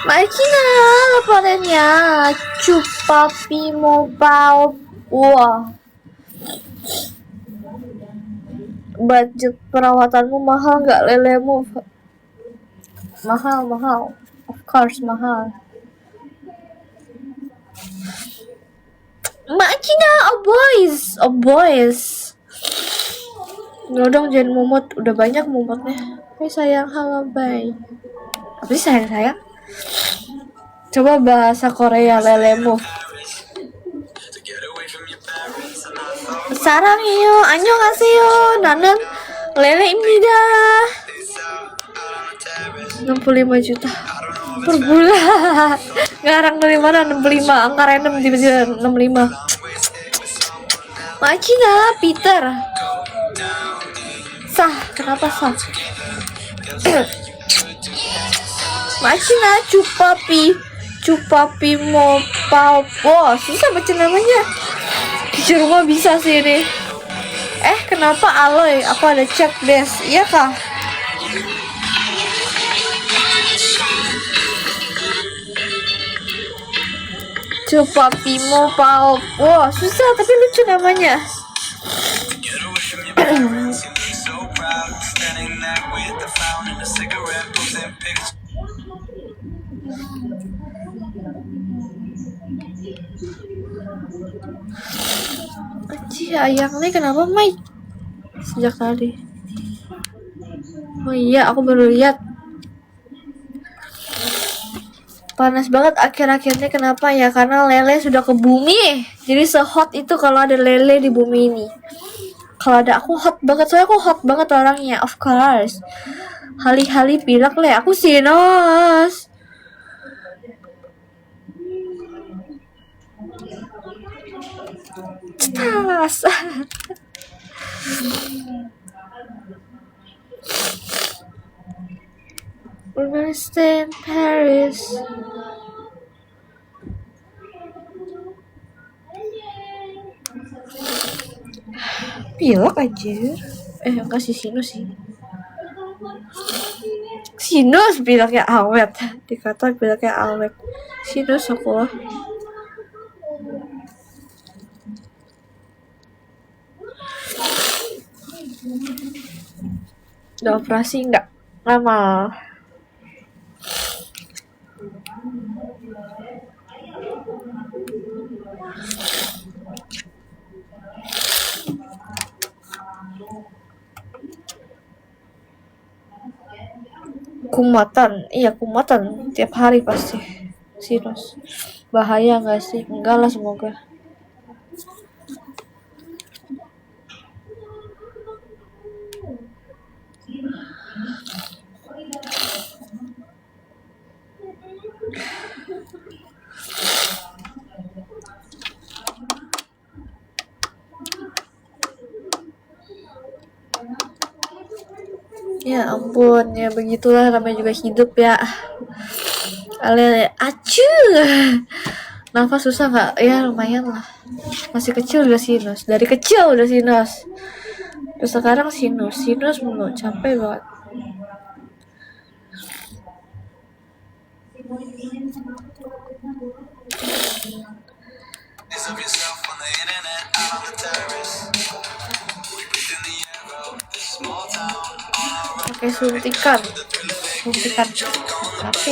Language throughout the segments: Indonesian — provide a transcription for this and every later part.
Makina laporannya Cupapi Mobile. Wah, budget perawatanmu mahal nggak lelemu? Mahal, of course mahal. Makina, oh boys. Nggak dong, jangan mumut, udah banyak mumutnya. Hai sayang, halo bye. Apa sih sayang? Coba bahasa Korea lelemu. 사랑해요. 안녕하세요. 나는 렐레입니다. 65 juta per bulan. Ngarang dari mana 65? Angka random tiba-tiba 65. Makina, Peter. Sah, kenapa sah? Makina, Cupapi Mopal. Wow, susah baca namanya. Di rumah bisa sih ini. Kenapa Aloy? Aku ada chat desk. Iya kah? Cupapi Mopal. Wow, susah tapi lucu namanya. Ayang nih kenapa Mike sejak tadi? Oh iya, aku baru lihat. Panas banget akhir-akhir ini, kenapa ya? Karena lele sudah ke bumi. Jadi sehot itu kalau ada lele di bumi ini. Kalau ada aku hot banget, soalnya aku hot banget orangnya, of course. Hali-hali pilak le, aku sinos. Tas. We're gonna stay in Paris. Pilek aja. Enggak sih, sinus sih. Sinus pileknya awet. Dikata pileknya awet. Sinus aku. Udah operasi enggak? Lama. Kumatan tiap hari pasti sinus. Bahaya nggak sih? Enggak lah, semoga. Ya ampun, ya begitulah namanya juga hidup ya. Alele, nafas susah nggak? Ya lumayan lah. Masih kecil udah sinus. Dari kecil udah sinus. Terus sekarang sinus mulu, capek banget. Oke, suntikan. Oke.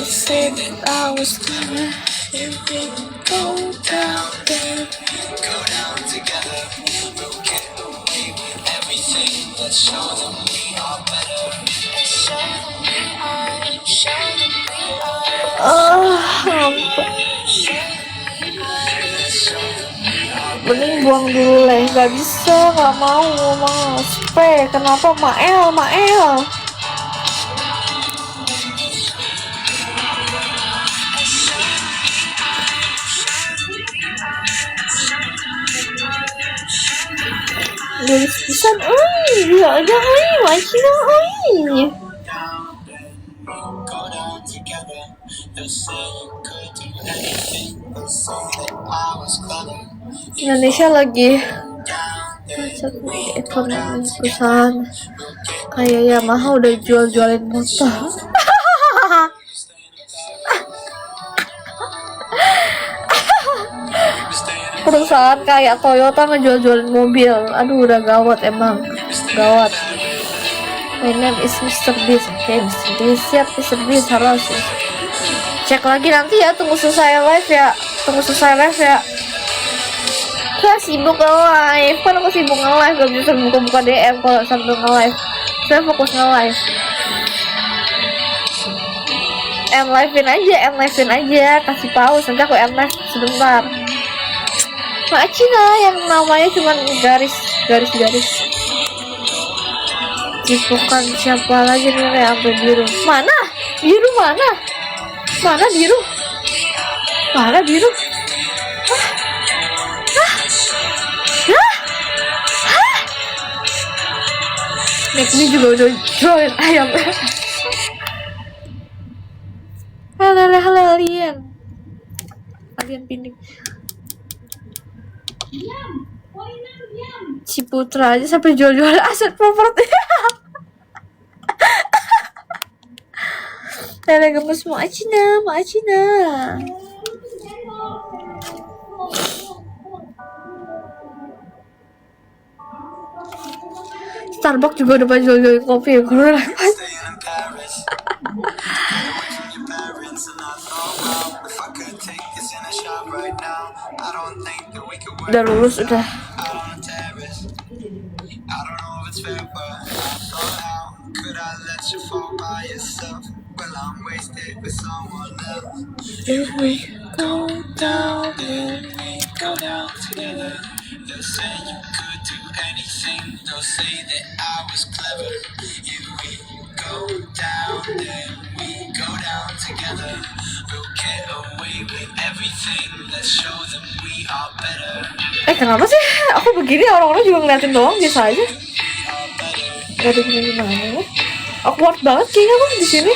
Say that I was gonna go down there. Go down together. We'll get away with everything. Let's show them we are better. Show them we are. Ampun. Mending buang dulu leh, nggak bisa, nggak mau mas. Kenapa Mael? Garis pisan, ya aja, Makina, Indonesia lagi macet nih ekonomi perusahaan kayak Yamaha udah jualin motor. Perusahaan kayak Toyota ngejualin mobil. Aduh, udah gawat emang. Gawat. My name is Mr. Beast. Oke, Mr. Beast. Siap, Mr. Beast. Harus cek lagi nanti ya. Tunggu selesai live ya. Saya sibuk nge-live. Kan aku sibuk nge-live. Gak bisa buka-buka DM kalau sambil nge-live. Saya fokus nge-live. End-live-in aja. Kasih pause. Nanti aku end-live sebentar. Mak Cina yang namanya cuma garis. Bukan siapa lagi nih yang sampai biru. Mana biru? Nek ini juga udah join ayam. Halo alien pindik. Ciputra aja sampai jual aset properti. Lele gemes Mak Cina. Starbucks juga udah jual kopi ya. Udah lulus udah. If we go down together, they'll say you could do anything. They'll say that I was clever. If we go down, then we go down together. We'll get away with everything. Let's show them we are better. Kenapa sih aku begini, orang-orang juga ngeliatin doang biasa aja. Gak ada gimana. Awkward banget kayaknya aku di sini.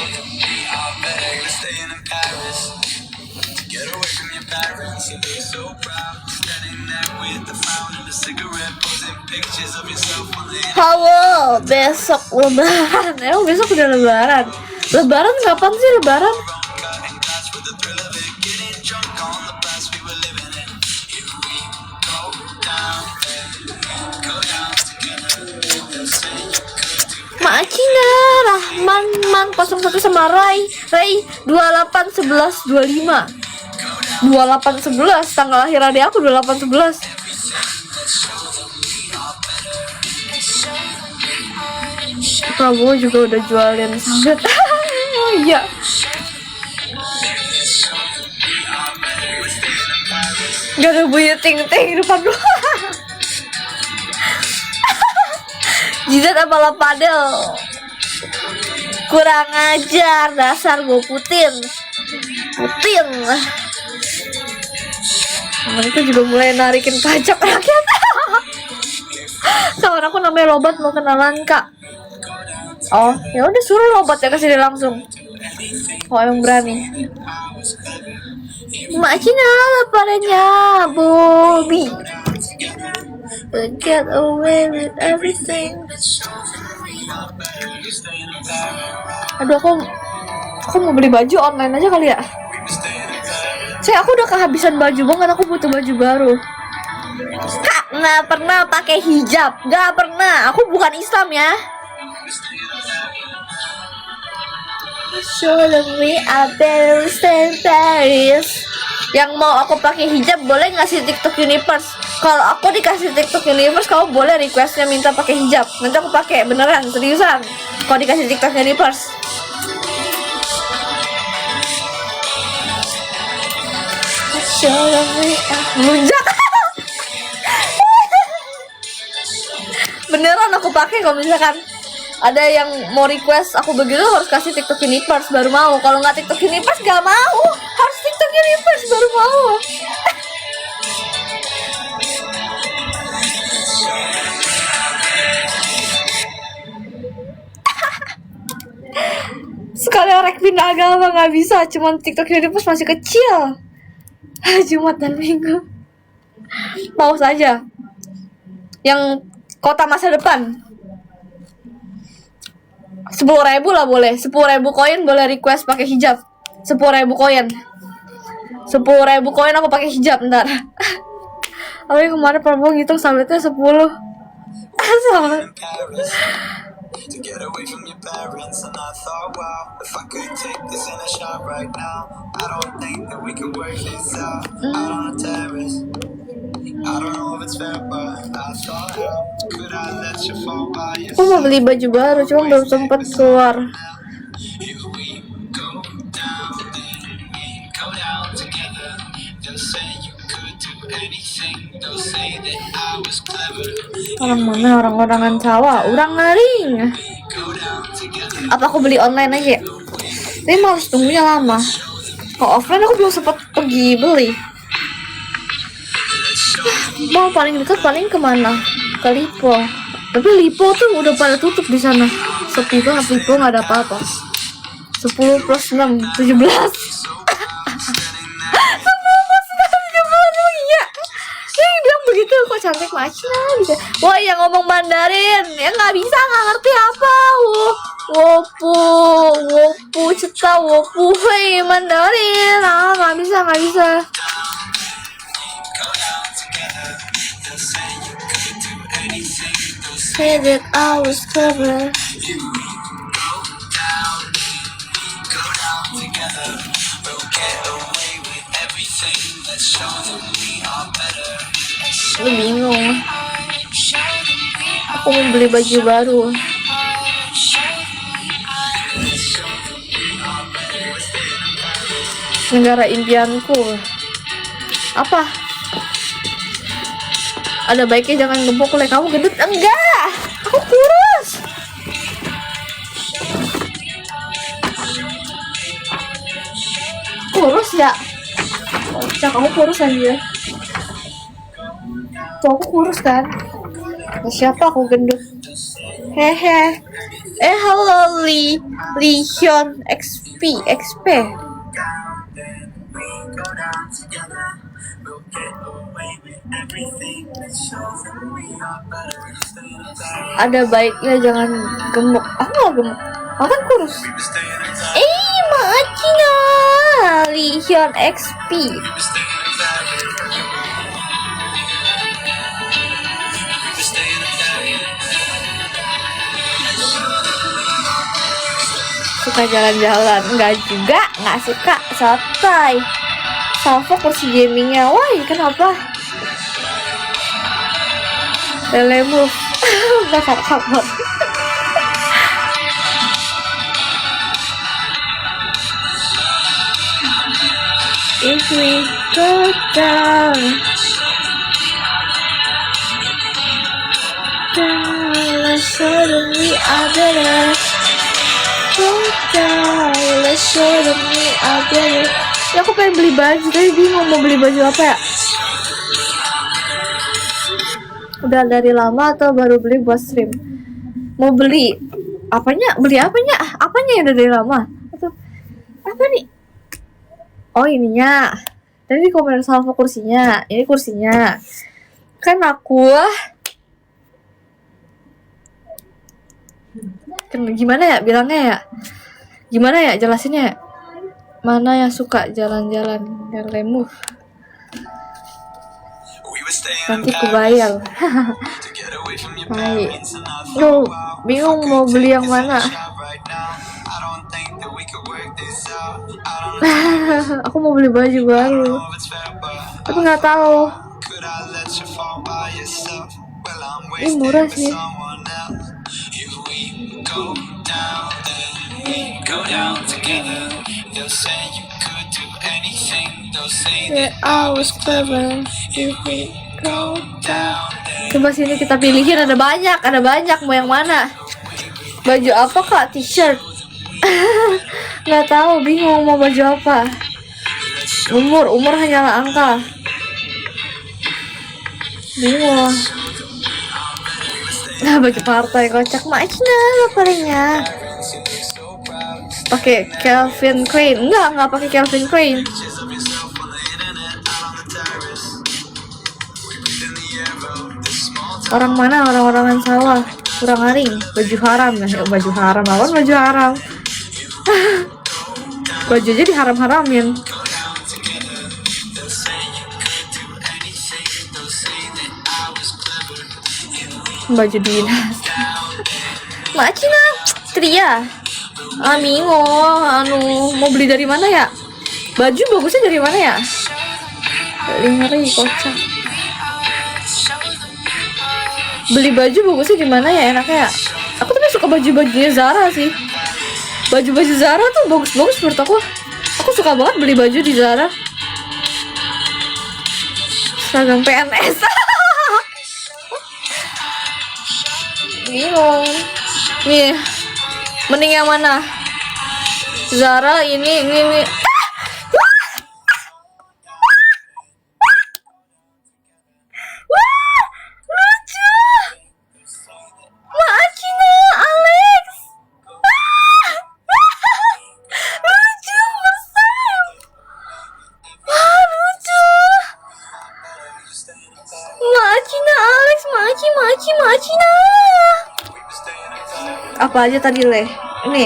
Halo, besok lebaran. Emang besok udah lebaran? Lebaran kapan sih lebaran? Mak Cina, Rahman, Man 01 sama Ray 281125. 2811 tanggal lahir adik aku 2811. Prabowo juga udah jualin sambet. Oh iya. Gak ada bunyi ting-ting depan gua. Jidat apa padel? Kurang ajar, dasar gue Putin. Temen itu juga mulai narikin pajak rakyat. Kawan aku namanya Lobat, mau kenalan Kak. Oh, ya udah suruh Lobat ya kesini langsung. Oh, emang berani. Mak Cina laparannya Bobby. Get away with everything. Aduh, aku mau beli baju online aja kali ya. Aku udah kehabisan baju banget, aku butuh baju baru. Kak, nggak pernah pakai hijab, nggak pernah. Aku bukan Islam ya. Show them we are Paris and Paris. Yang mau aku pakai hijab boleh ngasih TikTok Universe. Kalau aku dikasih TikTok Universe, kamu boleh requestnya minta pakai hijab. Nanti aku pakai beneran, seriusan. Kalau dikasih TikTok Universe. Lunjak. Beneran aku pakai. Kalau misalkan ada yang mau request aku begitu, harus kasih TikTok Universe baru mau. Kalau nggak TikTok Universe nggak mau. Harus TikTok Universe baru mau. Sekali orang pindah agama nggak bisa, cuman TikTok Universe masih kecil. Jumat dan Minggu. Mau saja. Yang kota masa depan. 10.000 lah boleh. 10.000 koin boleh request pakai hijab. 10.000 koin. 10.000 koin aku pakai hijab ntar. Tapi kemarin Prabowo ngitung sabitnya 10. Sabit. To get away from your parents, and I thought, wow, if I could take this in a shot right now, I don't think that we could work this out on a terrace. I don't know if it's fair, but I thought, how could I let you fall by yourself? Aku mau beli baju baru, cuma belum sempat keluar. Here we go down, then we go down together. They'll say you could do anything. They'll say that I was clever. Orang mana orang-orangan Jawa, orang ngaring. Apa aku beli online aja? Tapi harus tunggunya lama. Kalau offline aku belum sempat pergi beli. Mau paling dekat paling kemana? Ke Lipo. Tapi Lipo tuh udah pada tutup di sana. Sepi banget, Lipo nggak ada apa-apa. 10 plus 6, 17. Begitu kok cantik macam bisa. Wah yang ngomong Mandarin ya nggak bisa, nggak ngerti apa. Wopu ceta wopu hei Mandarin nggak bisa. Say that I was clever. Lu bingung. Aku mau beli baju baru. Negara impianku. Apa? Ada baiknya jangan gemuk. Kamu gendut? Enggak. Aku kurus. Kurus ya? Kamu kurus aja. Tuh aku kurus kan? Siapa aku gendut? Hehe. Halo Li Hyun XP. Ada baiknya jangan gemuk. Aku nggak gemuk. Aku kan kurus. Makina Li Hyun XP. Suka jalan-jalan? Enggak juga, nggak suka, santai. Salvo kursi gamingnya, wah kenapa? Lele move, bakal kabur. If we go down, let's suddenly are better. Ya aku pengen beli baju tapi bingung mau beli baju apa ya. Udah dari lama atau baru beli buat stream? Mau beli apanya? Apanya yang udah dari lama? Atau apa nih? Oh ininya. Tadi komen salvo kursinya. Ini kursinya. Kan aku gimana ya bilangnya ya? Gimana ya jelasinnya? Mana yang suka jalan-jalan remove? Nanti kubayar. Baik. Duh, bingung mau beli yang mana? Aku mau beli baju baru, tapi nggak tahu. Ini murah sih. Coba sini kita pilihin, ada banyak mau yang mana? Baju apa kak? T-shirt? Nggak tahu, bingung mau baju apa. Umur hanyalah angka. Bingung. Nah, baju partai kocak macnya lah palingnya. Pakai Calvin Klein? Enggak pakai Calvin Klein. Orang mana orang-orangan sawah. Kurang aring. Baju haram ya. Baju haram. Lawan baju haram. Baju aja diharam-haramin. Baju dinas. Mak Cina Tria Amingo mau beli dari mana ya? Baju bagusnya dari mana ya? Ngeri kocak. Beli baju bagusnya di mana ya enaknya ya? Aku tuh suka baju-bajunya Zara sih. Baju-baju Zara tuh bagus-bagus menurut aku. Aku suka banget beli baju di Zara. Seragam PNS. Bingung. Nih, mending yang mana? Zara ini. Wah, lucu. Mak Cina, Alex. Lucu, bersam. Wah, lucu. Mak Cina, Alex, Mak Cina. Apa aja tadi leh? Ini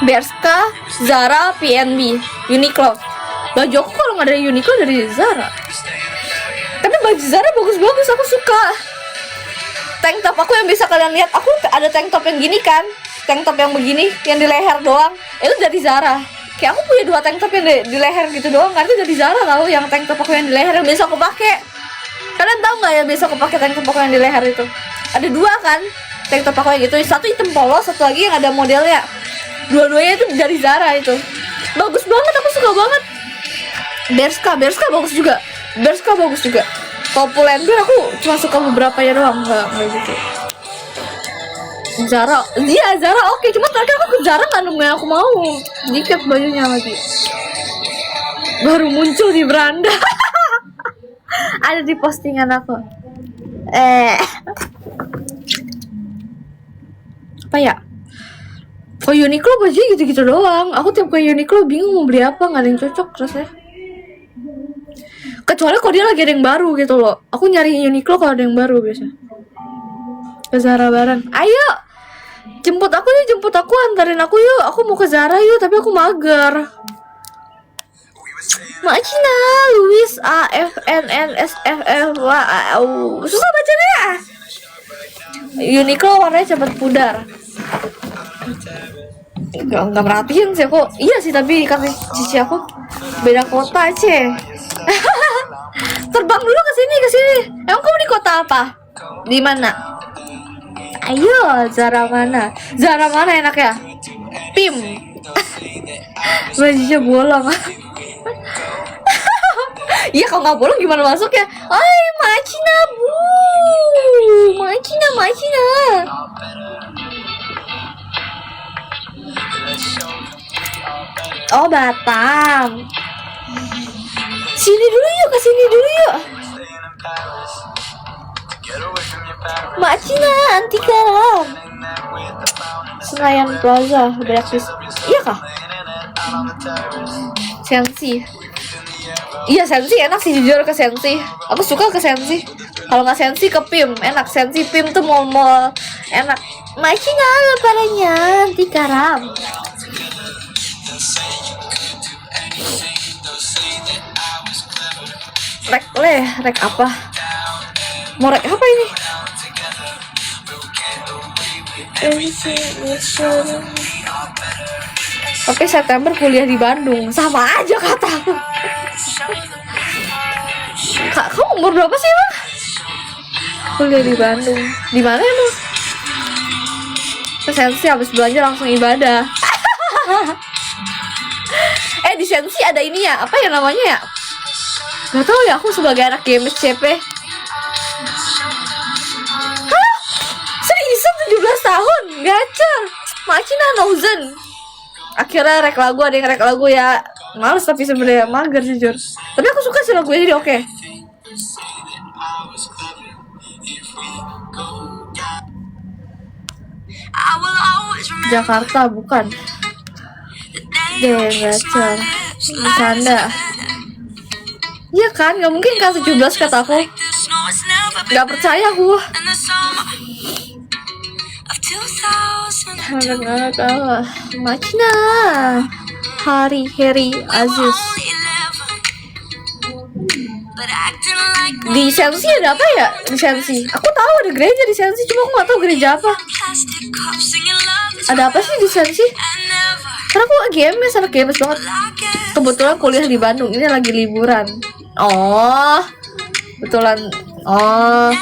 Bershka, Zara, PNB, Uniqlo. Baju aku kalau nggak dari Uniqlo dari Zara. Tapi baju Zara bagus-bagus, aku suka. Tank top aku yang bisa kalian lihat, aku ada tank top yang gini kan, tank top yang begini, yang di leher doang, itu dari Zara. Kayak aku punya 2 tank top yang di leher gitu doang, karena itu dari Zara tahu. Yang tank top aku yang di leher yang biasa aku pakai. Kalian tahu nggak ya biasa aku pakai tank top aku yang di leher itu? Ada 2 kan? Tank top aku yang gitu, satu hitam polos, satu lagi yang ada modelnya. Dua-duanya itu dari Zara itu. Bagus banget, aku suka banget. Bershka bagus juga. Bershka bagus juga. Kalau Pull&Bear aku cuma suka beberapa ya doang, enggak gitu. Zara, iya Zara oke. Cuma terakhir aku ke Zara nggak nemu yang aku mau. Dikit bajunya lagi. Baru muncul di beranda. Ada di postingan aku. Apa ya? Kalau Uniqlo bajunya gitu-gitu doang. Aku tiap ke Uniqlo bingung mau beli apa, nggak ada yang cocok rasanya. Kecuali kalau dia lagi ada yang baru gitu loh. Aku nyari Uniqlo kalau ada yang baru biasa. Ke Zara bareng. Ayo, jemput aku, antarin aku yuk. Aku mau ke Zara yuk, tapi aku mager. Mak Cina, Louis A F N N S F F W A U. Susah bacanya. Uniqlo warnanya cepet pudar. Enggak merhatiin sih aku. Iya sih, tapi kata cici aku beda kota cie. Terbang dulu ke sini. Emang kamu di kota apa? Di mana? Ayo, Zara mana enak ya? Pim. Bajunya bolong. Iya, kalau nggak bolong gimana masuk ya? Ay, Mak Cina, bu. Mak Cina. Oh, Batam. Sini dulu yuk, kesini dulu yuk. Mak Cina, anti karam. Senayan Plaza, beraktis. Iya kah? Sensi. Iya, Sensi enak sih, jujur ke Sensi. Aku suka ke Sensi. Kalau nggak Sensi ke Pim, enak. Sensi Pim tuh mall enak. Mak Cina lebarannya anti karam. Rek apa? Mau rek apa ini? Tapi September kuliah di Bandung, sama aja kataku. Kak, kamu umur berapa sih, Bang? Kuliah di Bandung. Di mana emang? Ke Sensi habis belanja langsung ibadah. Di Sensi ada ini ya, apa ya namanya ya? Gak tau ya, aku sebagai anak GMSCP. Hah? Seriusan 17 tahun? Gacor. Mak Cina Nauzen. Akhirnya rek lagu, ada yang rek lagu ya. Males tapi sebenarnya mager jujur. Tapi aku suka sih lagunya, jadi oke. Jakarta bukan. Gacor. Bercanda. Iya kan, nggak mungkin kan 17 kata aku. Gak percaya aku. Makina Harry Aziz. Di Sensi ada apa ya? Di Sensi aku tahu ada gereja di Sensi, cuma aku gak tahu gereja apa. Ada apa sih di Sensi? Karena aku GMS, anak GMS banget. Kebetulan kuliah di Bandung, ini lagi liburan. Oh, betulan. Oh,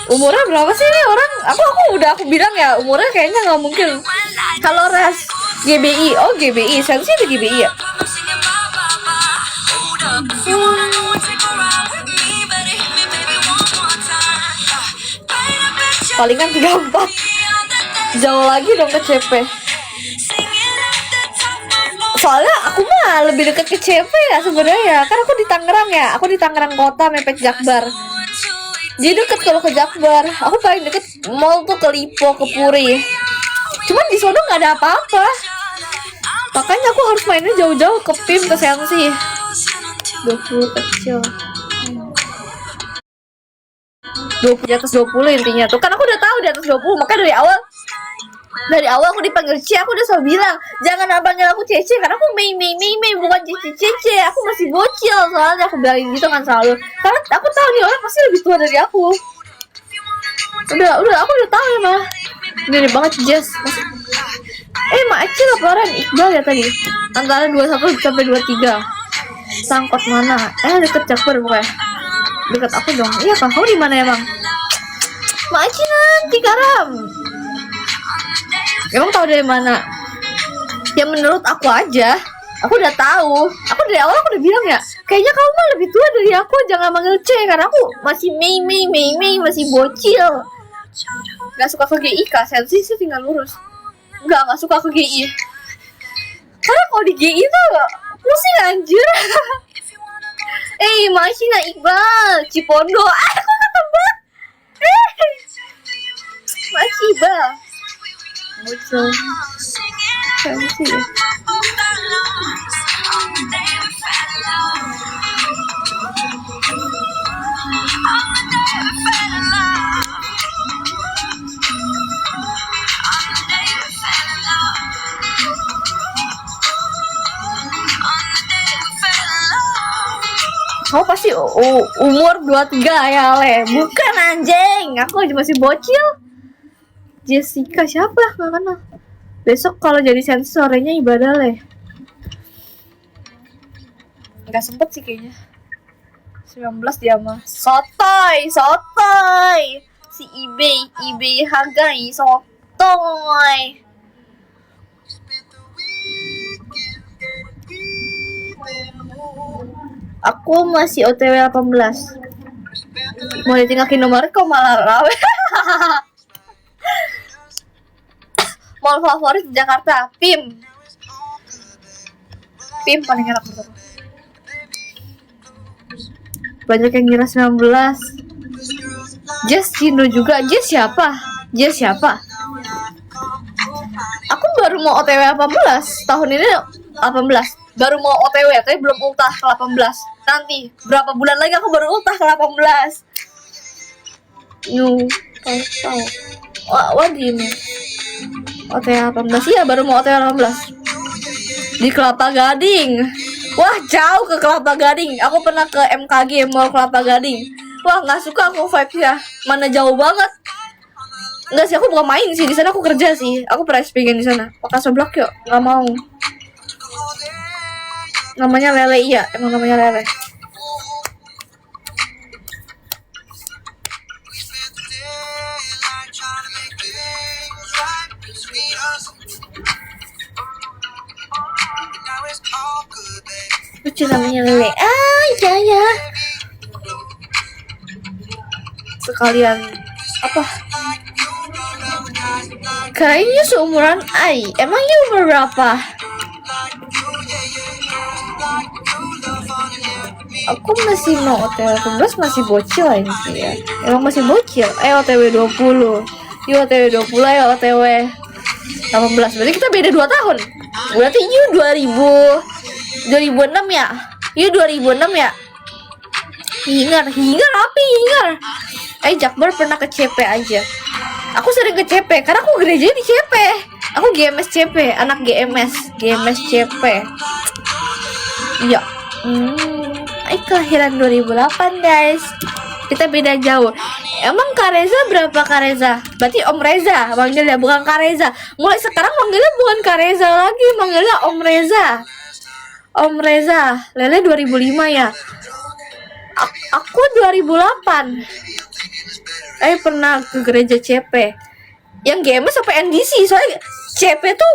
umurnya berapa sih ini orang? Aku bilang ya umurnya kayaknya nggak mungkin. Kalau ras GBI, oh GBI, Sensi itu GBI ya. Palingan 34. Jauh lagi dong ke CP. Soalnya aku mah lebih dekat ke CP ya sebenarnya. Kan aku di Tangerang ya. Aku di Tangerang Kota, mepet Jakbar. Jadi deket kalau ke Jakbar. Aku paling deket mall tuh ke Lipo, ke Puri. Cuman di sono nggak ada apa-apa. Makanya aku harus mainnya jauh-jauh ke PIM, ke Sensi. 20 kecil. 20 di atas 20 intinya tuh. Kan aku udah tahu di atas 20. Makanya dari awal aku dipanggil C, aku udah selalu bilang jangan panggil aku Cece karena aku Mei bukan Cece. Aku masih bocil, soalnya aku bilang gitu kan selalu. Karena aku tahu nih orang pasti lebih tua dari aku. Udah aku udah tahu ya mah. Gede banget Jess. Mak Acil laporan Iqbal ya tadi. Antara 21 sampai 23. Sangkot mana? Deket Jakbar pokoknya. Dekat aku dong. Iya kak, kamu di mana emang? Mak Acinan, Cikarang. Emang tahu dari mana? Ya menurut aku aja. Aku udah tahu. Aku dari awal aku udah bilang ya. Kayaknya kamu mah lebih tua dari aku. Jangan manggil C karena aku masih Mei masih bocil. Gak suka ke GI kak. Sensi sih tinggal lurus. Gak suka ke GI. Karena kalau di GI tuh pusing anjir. Masih na Iqbal Cipondo. Aku ketebak. Masih Iqbal. Bocil. Sensi. Kamu pasti umur 23 ya Le. Bukan anjing. Aku aja masih bocil. Jessica siapa? Gak kenal. Besok kalau jadi sensi sorenya ibadah Le. Gak sempet sih kayaknya. 19 dia mah. Sotoy. Si eBay hargai sotoy. Aku masih OTW 18. Mau ditinggalin nomor kok malah rawe. Mall favorit di Jakarta, PIM paling enak betul. Banyak yang ngira 19. Jess Cindo juga. Jess siapa? Aku baru mau OTW 18. Tahun ini 18. Baru mau OTW, tapi belum ultah ke 18. Nanti berapa bulan lagi aku baru ultah ke 18. Tahu. What do you mean? OTW 18 ya, baru mau OTW 18. Di Kelapa Gading. Wah, jauh ke Kelapa Gading. Aku pernah ke MKG Mall Kelapa Gading. Wah, nggak suka aku vibes-nya. Mana jauh banget. Enggak sih, aku bukan main sih di sana, aku kerja sih. Aku pernah speaking di sana. Pakai seblak yuk, nggak mau. Namanya Lele, iya, emang namanya Lele. Lucu namanya Lele. Iya. Sekalian apa? Kayaknya seumuran Ai. Emangnya umur berapa? Aku masih mau OTW 18, masih bocil ini sih ya. Emang masih bocil. OTW 20. Yuk OTW 20 ya, OTW 18. Berarti kita beda 2 tahun. Berarti you 2006 ya. Iya 2006 ya. Hingar apa hingar? Jakbar pernah ke CP aja. Aku sering ke CP karena aku gerejanya di CP. Aku GMS CP, anak GMS CP. Iya. Kelahiran 2008 guys. Kita beda jauh. Emang Kak Reza berapa Kak Reza? Berarti Om Reza manggilnya, bukan Kak Reza. Mulai sekarang manggilnya bukan Kak Reza lagi, manggilnya Om Reza. Om Reza. Lele 2005 ya. Aku 2008. Pernah ke gereja CP. Yang GMS apa NDC? Soalnya CP tuh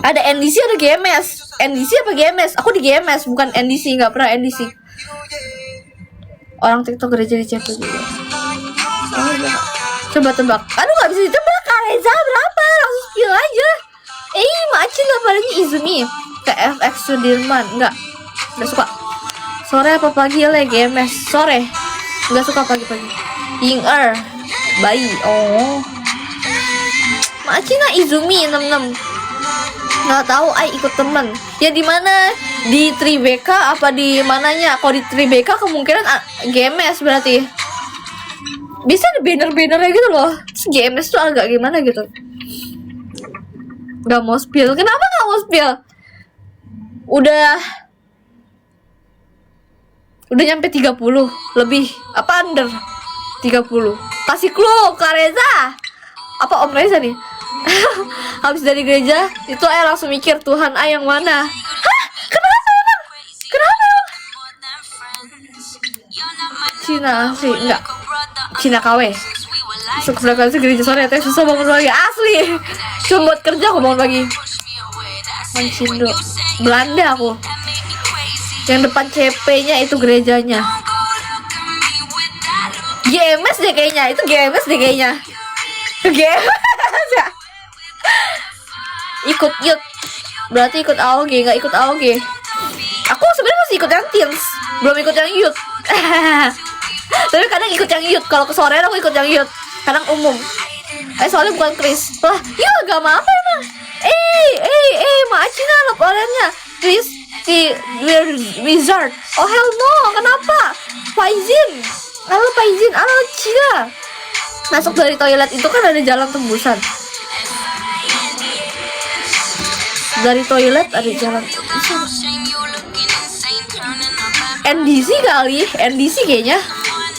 ada NDC ada GMS. NDC apa GMS? Aku di GMS bukan NDC, nggak pernah NDC. Orang TikTok gereja di CP juga. Coba tebak. Aduh nggak bisa ditebak. Kak Reza berapa? Langsung spill aja. Macin apalagi Izumi. Ke FX Sudirman. Nggak suka. Sore apa pagi le GMS? Sore. Nggak suka pagi-pagi. Yinger bayi. Macina Izumi 66. Nggak tahu, ikut temen. Ya di mana? Di Tribeka apa di mananya? Kalau di Tribeka kemungkinan GMS berarti. Bisa ada banner-bannernya gitu loh. Terus GMS tuh agak gimana gitu. Gak mau spill. Kenapa gak mau spill? Udah nyampe 30 lebih. Apa under 30? Kasih clue Kak Reza. Apa Om Reza nih? Habis dari gereja itu langsung mikir Tuhan yang mana? Hah? Kenapa emang? Cina sih enggak. Cina KW. Masuk frekuensi gereja sore tapi susah bangun pagi. Asli. Cuma buat kerja aku bangun pagi. Mancindo. Belanda aku. Yang depan CP-nya itu gerejanya. GMS deh kayaknya. Itu GMS deh kayaknya. GMS ya. Ikut yut. Berarti ikut AOG, nggak ikut AOG. Aku sebenarnya masih ikut yang teens, belum ikut yang youth. Tapi kadang ikut yang youth. Kalau ke sore aku ikut yang youth. Kadang umum. Soalnya bukan Chris. Lah, ya agama apa emang? Macina laporannya. Chris di Wizard. Oh hell no, kenapa? Faizin. Halo Faizin, halo Cina. Masuk dari toilet itu kan ada jalan tembusan. Dari toilet ada jalan tembusan. NDC kali, NDC kayaknya.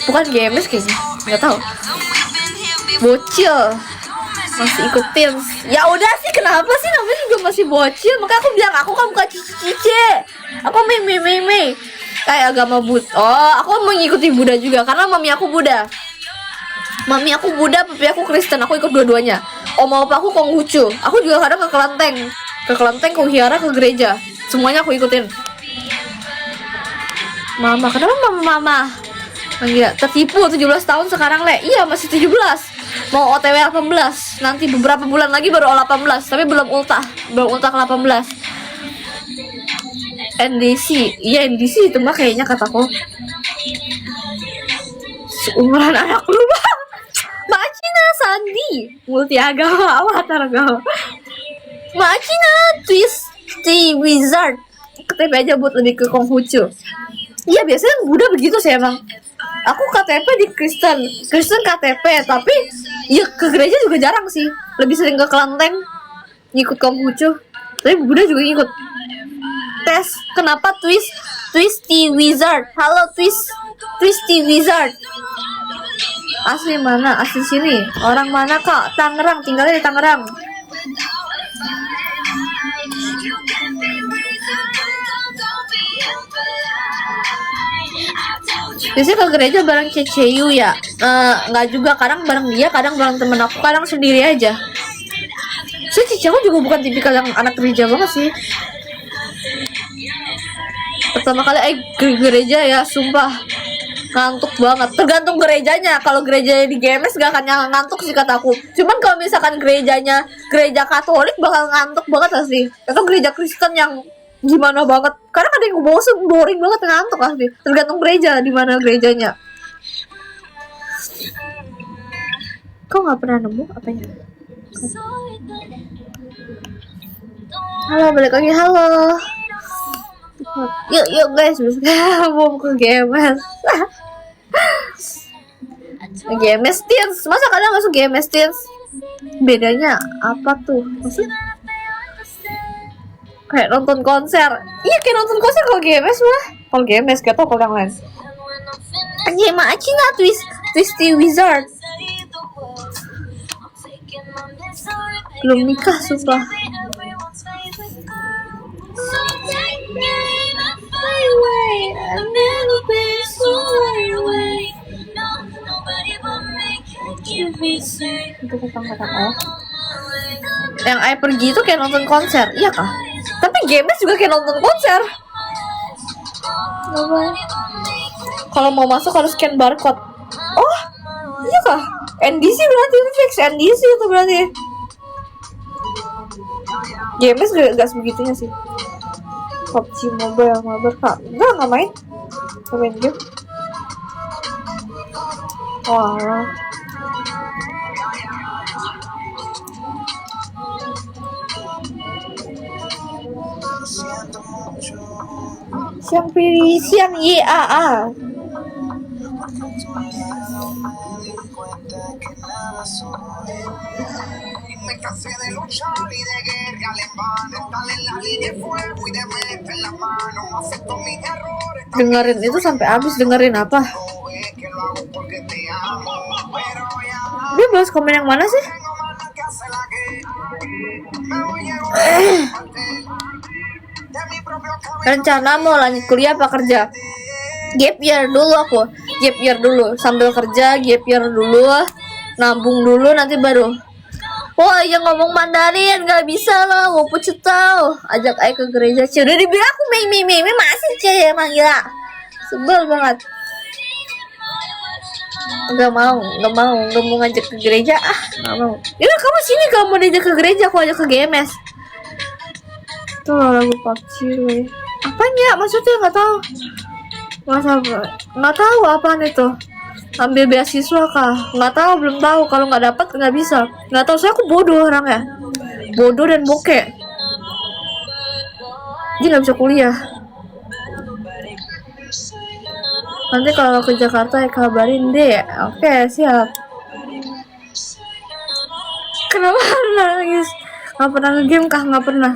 Bukan GMS kayaknya. Nggak tahu. Bocil. Masih ikutin. Ya udah sih, kenapa sih namanya juga masih bocil? Makanya aku bilang aku kan bukan cici. Aku mei. Kayak agama Buddha. Oh, aku mengikuti Buddha juga karena mami aku Buddha. Mami aku Buddha, papi aku Kristen. Aku ikut dua-duanya. Oma opa aku Konghucu. Aku juga kadang ke Kelenteng, ke Wihara, ke gereja. Semuanya aku ikutin. Mama, kenapa mama? Gila, tertipu 17 tahun sekarang le. Iya, masih 17. Mau OTW 18. Nanti beberapa bulan lagi baru 18. Tapi belum ultah ke 18. NDC. Iya, NDC itu mah kayaknya kataku. Seumuran anak lu bang. Macina Sandi. Multi agama, avatar agama. Macina Twist Wizard. KTP aja buat lebih ke Konghucu. Iya, biasanya Buddha begitu sih emang. Aku KTP di Kristen KTP, tapi ya ke gereja juga jarang sih. Lebih sering ke Kelenteng, ngikut Konghucu. Tapi Buddha juga ngikut. Tes, kenapa Twisty Wizard? Halo Twisty Wizard. Asli mana? Asli sini. Orang mana kak? Tangerang, tinggalnya di Tangerang. Biasanya ke gereja bareng CCU ya? Nggak juga, kadang bareng dia, kadang bareng temen aku, kadang sendiri aja. So cici aku juga bukan tipikal yang anak gereja banget sih. Pertama kali ke gereja ya, sumpah ngantuk banget. Tergantung gerejanya. Kalau gerejanya di GMS gak akan ngantuk sih kataku. Cuman kalau misalkan gerejanya gereja Katolik bakal ngantuk banget sih. Atau gereja Kristen yang gimana banget. Karena ada yang boring banget, ngantuk sih. Tergantung gereja di mana gerejanya. Kok nggak pernah nemu apanya? Halo, balik lagi. Halo. Yuk yuk guys, mau ke GMS. GMS Teens, masa kalian masuk GMS Teens? Bedanya apa tuh? Maksudnya kayak nonton konser. Iya kayak nonton konser kalau GMS mah. Kalau GMS gak tau kalau yang lain. Anjir mah Acina Twisty Wizard. Belum nikah sumpah. Yang I pergi itu kayak nonton konser, iya kah? Tapi GMS juga kayak nonton konser. Kalau mau masuk harus scan barcode. Oh, iya kah? NDC berarti fix NDC itu berarti. GMS gak sebegitunya sih. PUBG Mobile kak? Enggak main. Gak main game. Wah. Siang YAA. Dengerin itu sampai habis. Dengerin apa? Dia bahas komen yang mana sih? Rencana mau lanjut kuliah apa kerja? Gap year dulu aku. Gap year dulu. Sambil kerja gap year dulu. Nabung dulu nanti baru. Wah, yang ngomong Mandarin gak bisa loh. Gue pucet tau. Ajak aja ke gereja. Udah dibilang aku mei masih cewek emang gila. Sebel banget. Gak mau ngajak ke gereja. Gak mau. Yaudah kamu sini kalau mau diajak ke gereja. Aku ajak ke GMS. Tuh lagu PUBG. Apanya? Maksudnya gak tahu. Nggak tahu apaan itu. Ambil beasiswa kah? Nggak tahu, belum tahu. Kalau nggak dapat nggak bisa. Nggak tahu. Saya aku bodoh orangnya. Bodoh dan bokeh. Jadi nggak bisa kuliah. Nanti kalau ke Jakarta ya kabarin deh. Oke, siap. Kenapa nangis? Nggak pernah nge-game kah? Nggak pernah.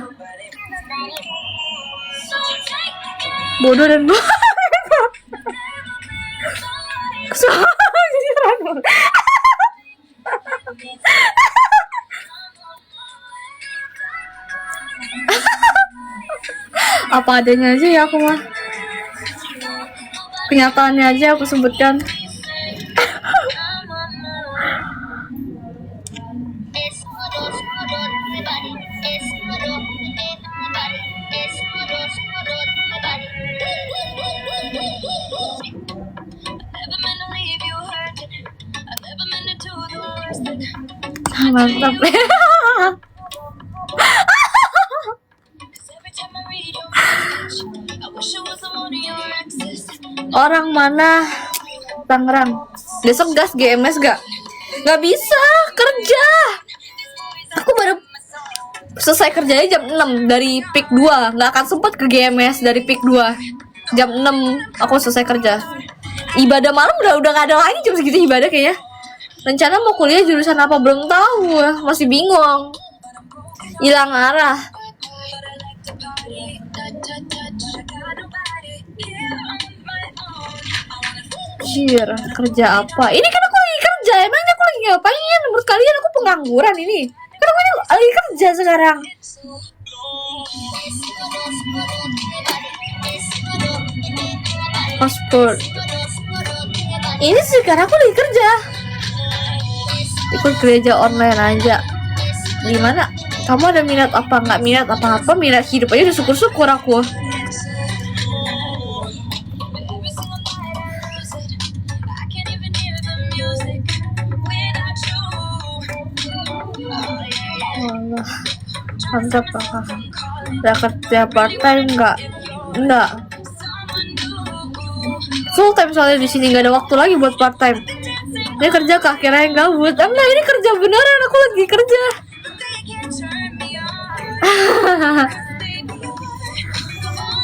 Bodoh dan bokeh. Apa adanya aja ya aku mah. Kenyataannya aja aku sebutkan. Mantap. Orang mana? Tangerang. Besok gas GMS gak? Gak bisa, kerja. Aku baru selesai kerjanya jam 6 dari PIK 2. Gak akan sempat ke GMS dari PIK 2. Jam 6 aku selesai kerja. Ibadah malam udah gak ada lagi jam segitu ibadah kayaknya. Rencana mau kuliah jurusan apa belum tahu, masih bingung, hilang arah. Anjir, kerja apa? Ini kan aku lagi kerja, emangnya aku lagi ngapain? Menurut kalian aku pengangguran ini? Kan aku ini lagi kerja sekarang. Paspor. Ini sekarang aku lagi kerja. Ikut gereja online aja. Gimana? Kamu ada minat apa? Nggak minat apa-apa, minat hidup aja udah syukur-syukur aku. Allah, mantap kakak. Udah kerja part time nggak? Enggak. Full time soalnya di sini nggak ada waktu lagi buat part time. Ini kerja kah? Kirain gabut. Nah ini kerja beneran, aku lagi kerja.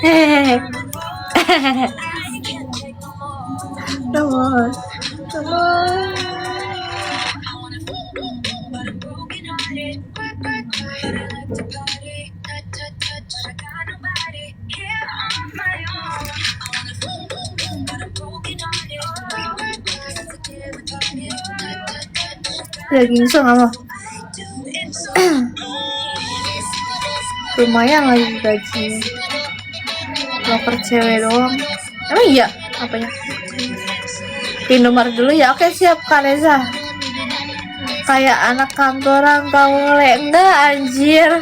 Hehehe. Come on. Come on. Daging so apa? Lumayan lagi gajinya. Loker cewek doang. Emang iya? Apanya? Pin nomor dulu ya. Oke siap Kak Reza. Kayak anak kantoran tahu enggak anjir.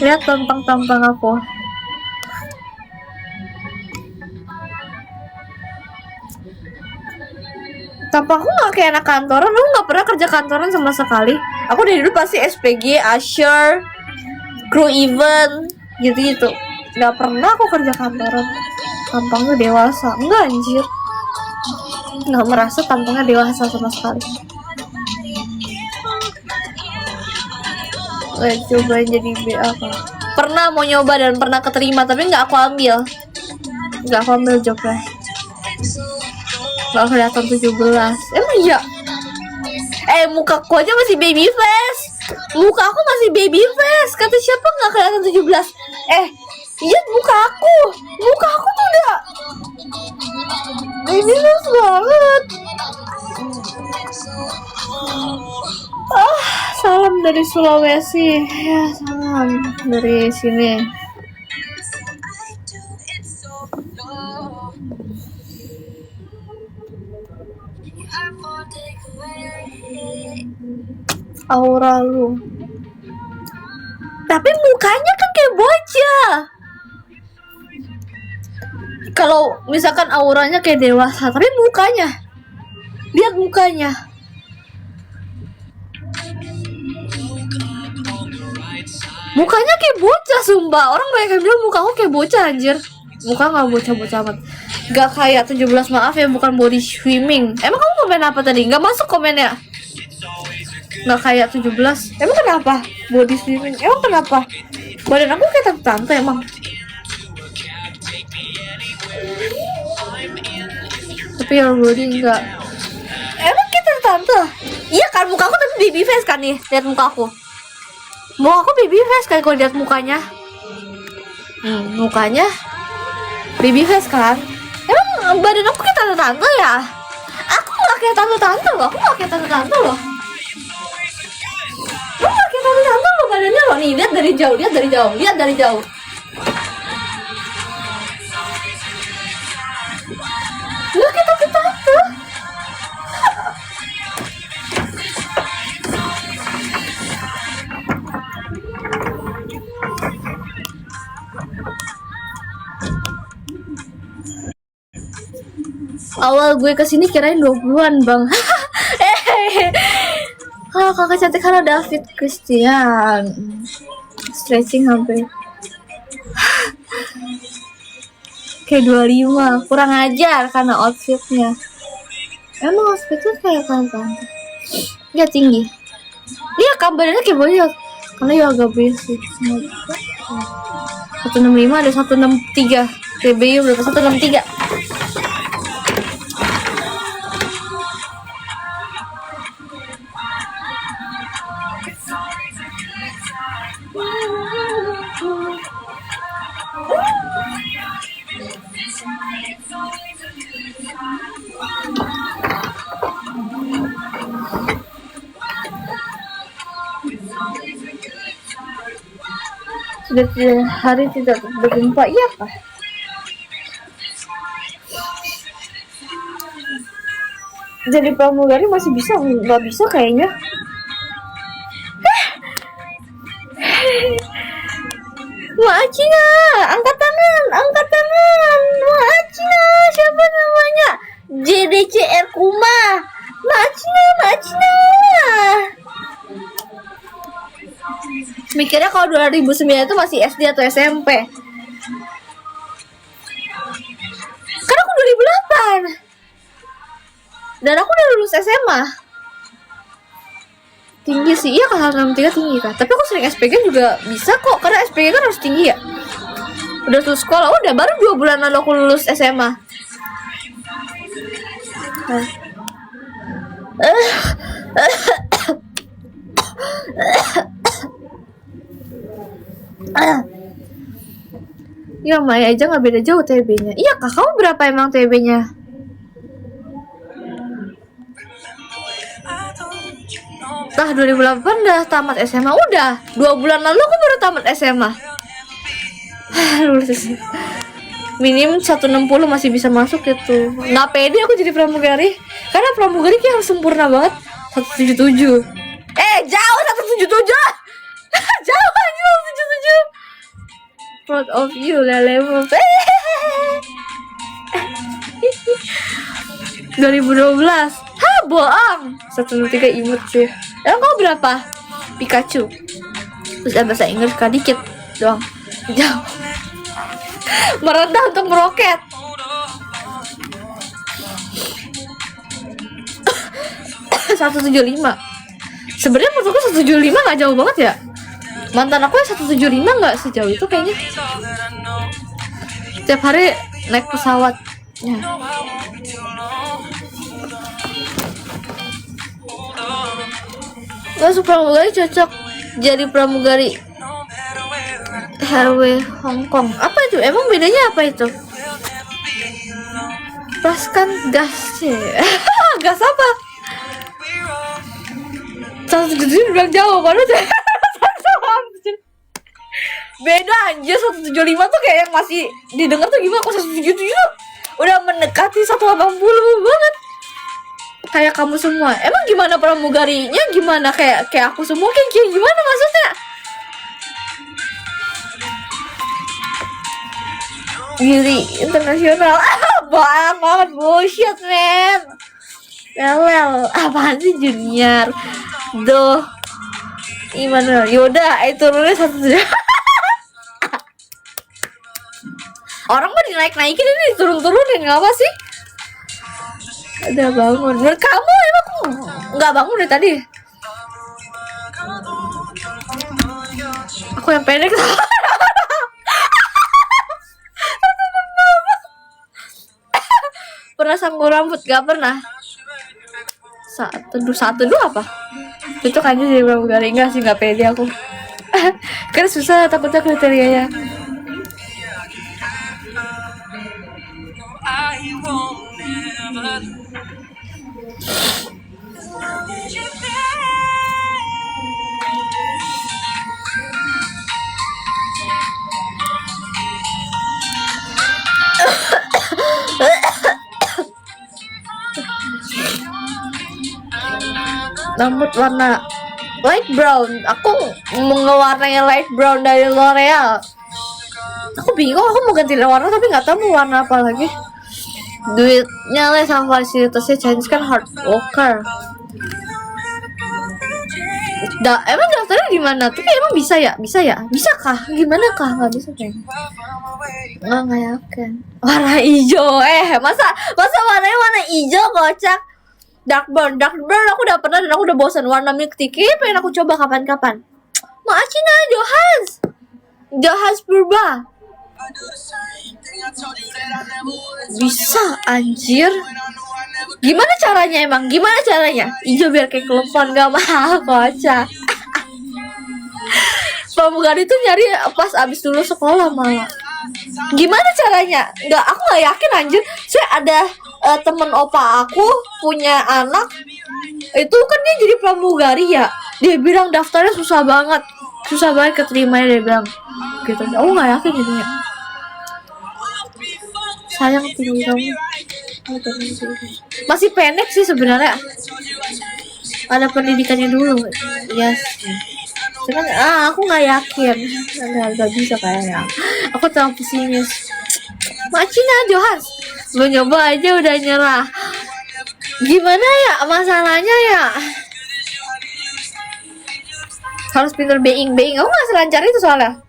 Lihat tampang-tampang aku. Tampang aku nggak kayak anak kantoran. Lu nggak pernah kerja kantoran sama sekali. Aku dari dulu pasti SPG, usher, crew event, gitu-gitu. Nggak pernah aku kerja kantoran. Tampangnya dewasa. Enggak anjir. Nggak merasa tampangnya dewasa sama sekali. Cobain jadi BA kan. Pernah mau nyoba dan pernah keterima tapi nggak aku ambil jobnya. Gak kelihatan 17. Emang iya? Mukaku aja masih baby face. Muka aku masih baby face. Kata siapa nggak kelihatan 17? Iya muka aku tuh udah baby face banget. Salam dari Sulawesi. Ya, salam dari sini. Aura lu. Tapi mukanya kan kayak bocah. Kalau misalkan auranya kayak dewasa, tapi mukanya. Lihat mukanya. Mukanya kayak bocah sumpah. Orang banyak yang bilang muka aku kayak bocah anjir. Muka gak bocah-bocah amat. Gak kayak 17 maaf ya, bukan body shaming. Emang kamu komen apa tadi? Gak masuk komennya. Gak kayak 17. Emang kenapa? Body shaming. Emang kenapa? Badan aku kayak tante emang. Tapi yang body enggak. Emang kita tante? Iya kan muka aku tapi baby face kan nih. Lihat muka aku. Mau aku baby face kan kalau lihat mukanya. Mukanya baby face kan. Emang badan aku kayak tante-tante ya? Aku gak kayak tante-tante loh. Aku gak kayak tante-tante loh badannya loh. Nih lihat dari jauh. Lihat dari jauh. Gak kayak tante-tante. Awal gue kesini kirain 20-an bang. Kakak cantik karena David Christian. Stretching hampir kayak 25. Kurang ajar karena outfitnya. Emang outfitnya kayak tante. Dia tinggi. Iya kan badannya kayak banyak. Karena ya agak basic. 165 ada 163. TBU berapa? 163. Sudah 3 hari tidak berjumpa, iya kah? Jadi pramugari masih bisa, nggak bisa kayaknya. Mak Cina, angkat tangan. Mak Cina, siapa namanya? JDCR Kuma. Mak Cina. Mikirnya kalau 2009 itu masih SD atau SMP. Karena aku 2008. Dan aku udah lulus SMA. Tinggi sih, iya kan 163 tinggi kan. Tapi aku sering SPG juga bisa kok, karena SPG kan harus tinggi ya. Udah lulus sekolah, udah baru 2 bulan lalu aku lulus SMA. Ya Maya aja nggak beda jauh TB-nya. Iya kak, kamu berapa emang TB-nya? Tah 2008 udah tamat SMA, udah 2 bulan lalu aku baru tamat SMA. Lulus minim 160 masih bisa masuk gitu. Nggak pede aku jadi pramugari, karena pramugari kayak harus sempurna banget. 177. Jauh 177. Jauh aja 177. Proud of you lele. 2012. Hah, bohong. 103 imut sih. Emang kamu berapa? Pikachu. Bisa bahasa Inggris kak dikit doang. Jauh. Merendah untuk meroket. Satu 175. Sebenarnya menurutku 175 nggak jauh banget ya. Mantan aku yang 175 nggak sejauh itu kayaknya. Setiap hari naik pesawat. Ya. Masuk pramugari cocok jadi pramugari Herwe Hong Kong. Apa itu? Emang bedanya apa itu? Paskan gas sih. Gas apa? 177 bilang jauh baru beda anjir. 175 tuh kayak yang masih didengar tuh gimana. Kok 177 udah mendekati 180 banget. Kayak kamu semua. Emang gimana pramugarinya? Gimana kayak aku semua kayak gimana maksudnya? Giri internasional. Banget bullshit man. Lel apaan sih junior? Doh Immanuel. Yaudah itu turunin 1. Orang mah dinaik-naikin, ini diturun-turunin. Nggak apa sih? Udah bangun. Menurut kamu emang aku nggak bangun dari tadi? Aku yang pendek. Pernah sanggur rambut? Gak pernah. Saat teduh apa? Itu kan jadi pramugari. Enggak sih, gak pede aku. Kan susah, takutnya kriterianya. Rambut warna light brown. Aku mau ngewarnanya light brown dari L'Oreal. Aku bingung, aku mau ganti warna tapi nggak tahu mau warna apa lagi. Duitnya lah sama fasilitasnya Chinese kan hard worker. Emang daftarnya di mana tuh? Emang bisa ya? Bisa kah? Gimana kah? Nggak bisa kayaknya. Nggak yakin. Warna hijau. Masa warnanya warna hijau kocak. Dark brown aku udah pernah dan aku udah bosan. Warna milk tea pengen aku coba kapan-kapan. Maacina Johas Purba. Bisa anjir. Gimana caranya? Hijau biar kayak klepon. Gak mau kocak. Pramugari itu nyari pas abis dulu sekolah malah. Gimana caranya? Aku nggak yakin anjir. Saya ada temen opa aku punya anak itu kan dia jadi pramugari ya. Dia bilang daftarnya susah banget keterimanya, dia bilang gitu. Aku nggak yakin jadinya. Sayang tinggi kamu. Masih pendek sih sebenarnya. Ada pendidikannya dulu. Yes. Cuman aku nggak yakin. Nggak bisa kayaknya. Aku terlalu pesimis. Maacina Johas. Lo nyoba aja udah nyerah. Gimana ya masalahnya ya? Harus pinter being. Aku nggak selancar itu soalnya.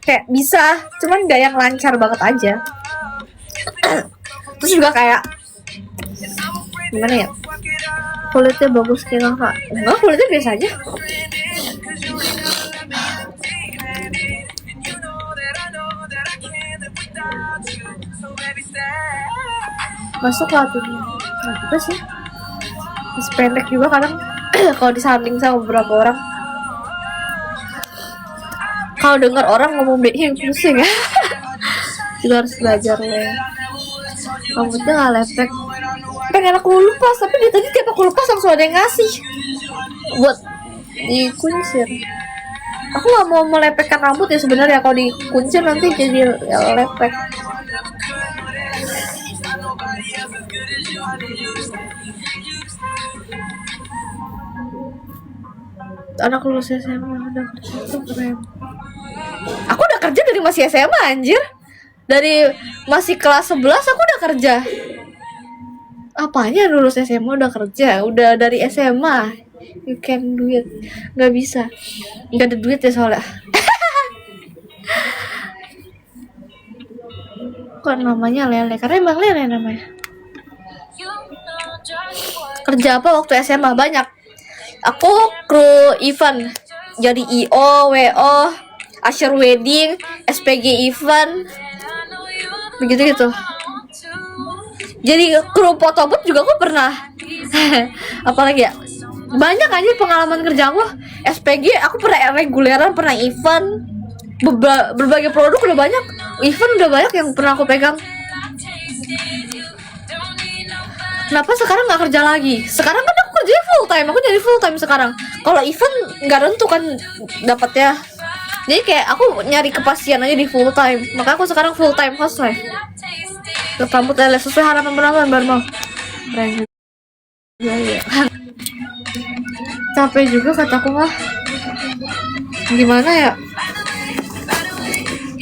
Kayak bisa, cuman nggak yang lancar banget aja. Terus juga kayak gimana ya? kulitnya bagus kayak kakak. Enggak, kulitnya biasa aja. Masuk lah tuh. Nah, apa sih? Masih pendek juga kadang kalau disanding sama beberapa orang. Kalau dengar orang ngomong yang pusing ya. Juga harus belajar ya. Rambutnya nggak lepek. Pengen aku lepas, tapi dia tadi tiap aku lepas langsung ada yang ngasih buat dikuncir. Aku nggak mau melepekkan rambut ya sebenarnya. Kalau dikuncir nanti jadi lepek. Anak lulus SMA udah kerja tuh keren. Aku udah kerja dari masih SMA anjir. Dari masih kelas 11 aku udah kerja. Apanya lulus SMA udah kerja? Udah dari SMA. You can do it. Gak bisa. Gak ada duit ya soalnya. Kok namanya Lele? Karena emang Lele namanya. Kerja apa waktu SMA? Banyak. Aku kru event. Jadi IO, WO, Usher Wedding, SPG event. Begitu gitu. Jadi kru foto booth juga aku pernah. Apalagi ya? Banyak aja pengalaman kerja aku. SPG aku pernah reguleran, pernah event. Berbagai produk udah banyak. Event udah banyak yang pernah aku pegang. Kenapa sekarang nggak kerja lagi? Sekarang kan aku kerja full time. Aku jadi full time sekarang. Kalau event nggak tentu kan dapatnya. Jadi kayak aku nyari kepastian aja di full time. Maka aku sekarang full time host lah. Rambut lele sesuai harapan penonton baru mau. Keren juga ya. Capek juga kataku mah. Gimana ya?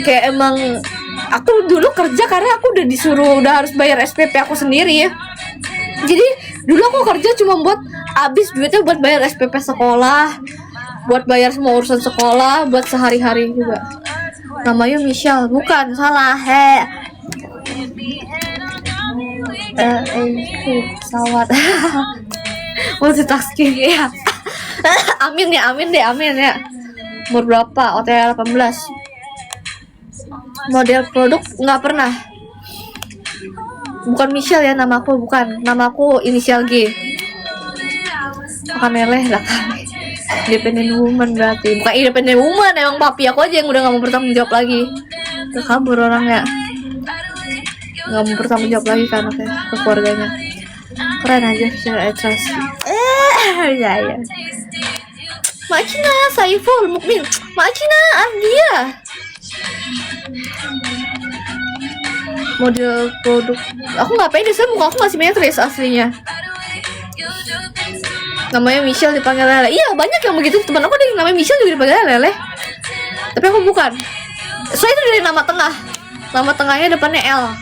Kayak emang aku dulu kerja karena aku udah disuruh, udah harus bayar SPP aku sendiri ya. Jadi dulu aku kerja cuma buat habis duitnya buat bayar SPP sekolah, buat bayar semua urusan sekolah, buat sehari-hari juga. Namanya Michelle, bukan, salah. Pesawat. Multitasking ya. Amin ya. Umur berapa? OTL 18. Model produk nggak pernah. Bukan Michelle ya nama aku, bukan. Nama aku inisial G. Bukan Meleh lah kali. Independent woman berarti. Bukan independent woman, emang papi aku aja yang udah gak mau bertanggung jawab lagi. Udah kabur orangnya. Gak mau bertanggung jawab lagi kan ke keluarganya. Keren aja secara trust. Ya. Mak Cina, Saiful, Mukmin. Mak Cina, Ardia. Model produk aku nggak pede, muka aku masih simetris aslinya. Namanya Michelle dipanggil Lele. Iya banyak yang begitu, teman aku ada yang namanya Michelle juga dipanggil Lele, tapi aku bukan. Soalnya itu dari nama tengahnya depannya L.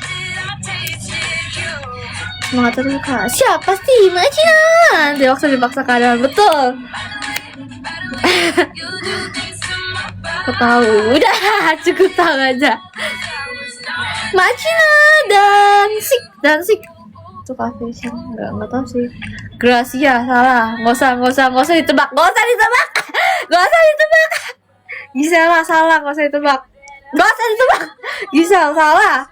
Semangat terus kak. Siapa sih Mak Cina? Dia waktu dipaksa keadaan betul. Aku tahu, udah cukup tahu aja. Mak Cina dan sik itu cafe sih, nggak tahu sih. Gracia salah, nggak usah ditebak. Gisela salah, nggak usah ditebak. Gisela salah.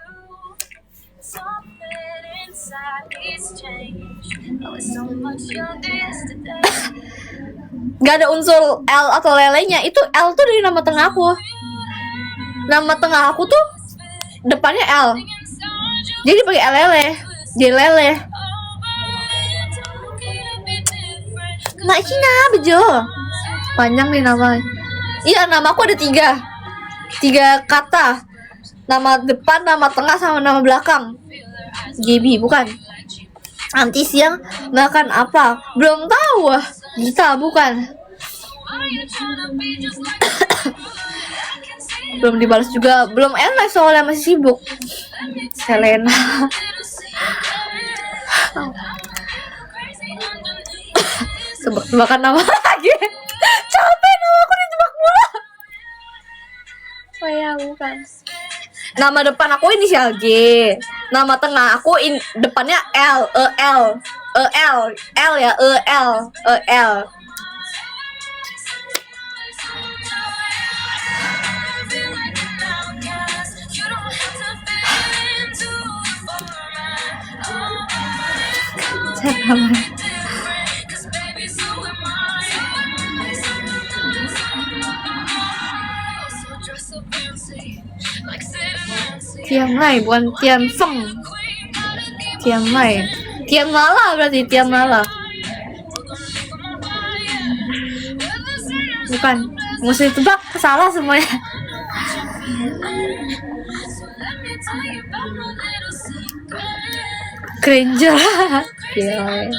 Gak ada unsur L atau lelenya. Itu L tuh dari nama tengah aku. Nama tengah aku tuh depannya L, jadi pakai lele, jadi lele. Mak Cina bejo panjang nih nama. Iya, nama aku ada tiga kata, nama depan, nama tengah, sama nama belakang. JB bukan. Nanti siang makan apa? Belum tahu. Gita bukan. Belum dibalas juga, belum enak soalnya masih sibuk. Selena. Tebak-tebakan nama lagi. Capek nama aku dijebak mulu. Oh ya bukan. Nama depan aku inisial G. Nama tengah aku depannya L. L ya, L. Tian Lai bukan Tian Feng. Tian Lai. Tian Lala berarti Tian Lala. Bukan. Mesti tebak, salah semuanya. Granger. Gila.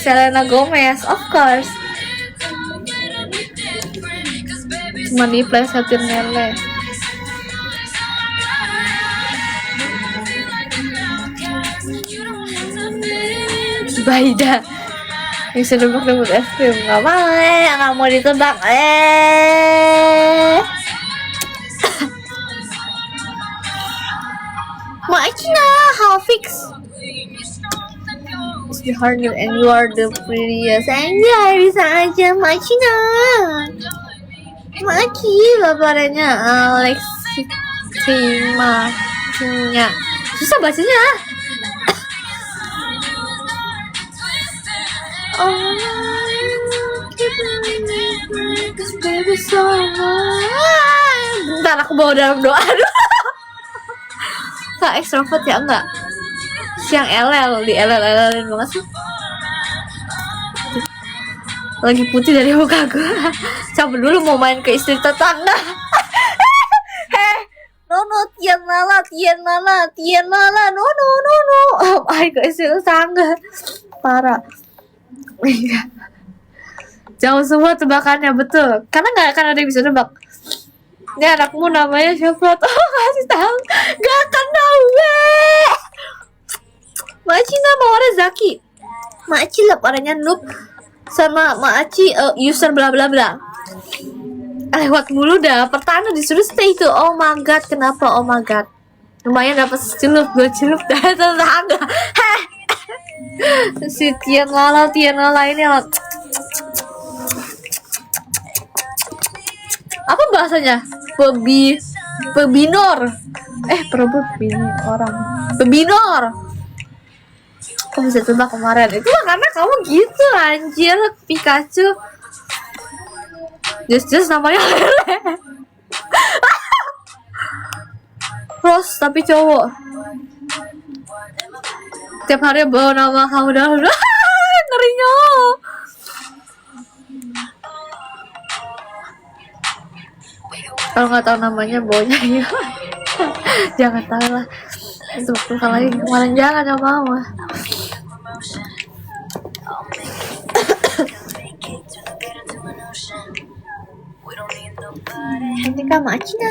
Selena Gomez, of course. Cuma diplesetin lele. Baida yang sedang debut es krim, nggak mau ditebak. Makina Hafix. It's the hardest and you are the prettiest. Anjay, bisa aja Makina. Maki baparnya Alex Cima. Susah bacanya. Bentar aku bawa dalam doa. Kak ekstrovert ya enggak? Siang LL di LL banget sih. Lagi putih dari muka gue. Coba dulu mau main ke istri tetangga. No, Tian Lala, no. Main ke istri tetangga. Parah. Jauh semua tebakannya, betul. Karena nggak akan ada yang bisa nebak. Ini anakmu namanya siapa? Oh, kasih tahu. Gak akan tahu. Maci nama orang Zaki. Maci lah orangnya noob. Sama Maci user bla bla bla. Lewat mulu dah. Pertanyaan disuruh stay itu. Oh my god, kenapa? Oh my god. Lumayan dapat celup, 2 celup dari tetangga. Si Tian Lala ini apa bahasanya? Pebinor. Perebut bini orang. Pebinor. Kamu bisa tebak kemarin. Itu karena kamu gitu anjir, Pikachu. Just namanya Lele. Rose tapi cowok. Tiap hari bawa nama kamu dah. Ngerinya. Kalau nggak tahu namanya bawanya ya. Jangan tahu lah. Itu waktu lagi kemarin jangan ya mama. Nanti kamu Acina.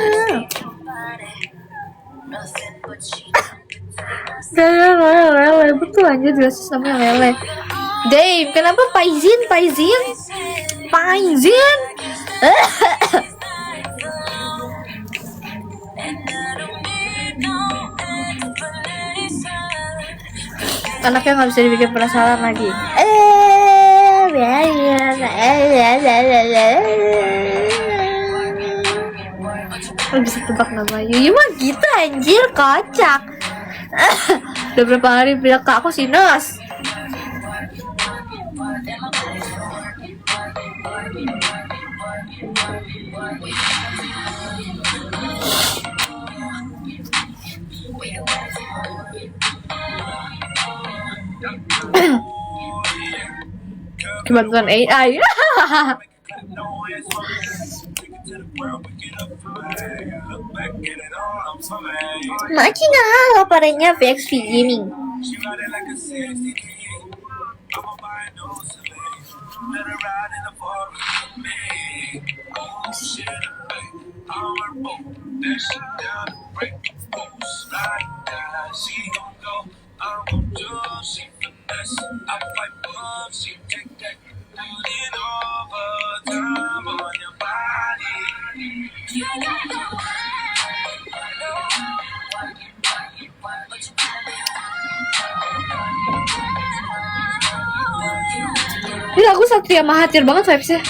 Lele betul aja jelas namanya Lele. Dave, kenapa Paizin? Anaknya nggak bisa dibikin penasaran lagi. Lo bisa tebak nama Yuyu mah gitu anjir, kocak. Udah berapa hari bilang ke aku sinus. Kebantuan AI. Makina laparannya VXP Gaming. Ini lagu Satria Mahathir banget vibesnya.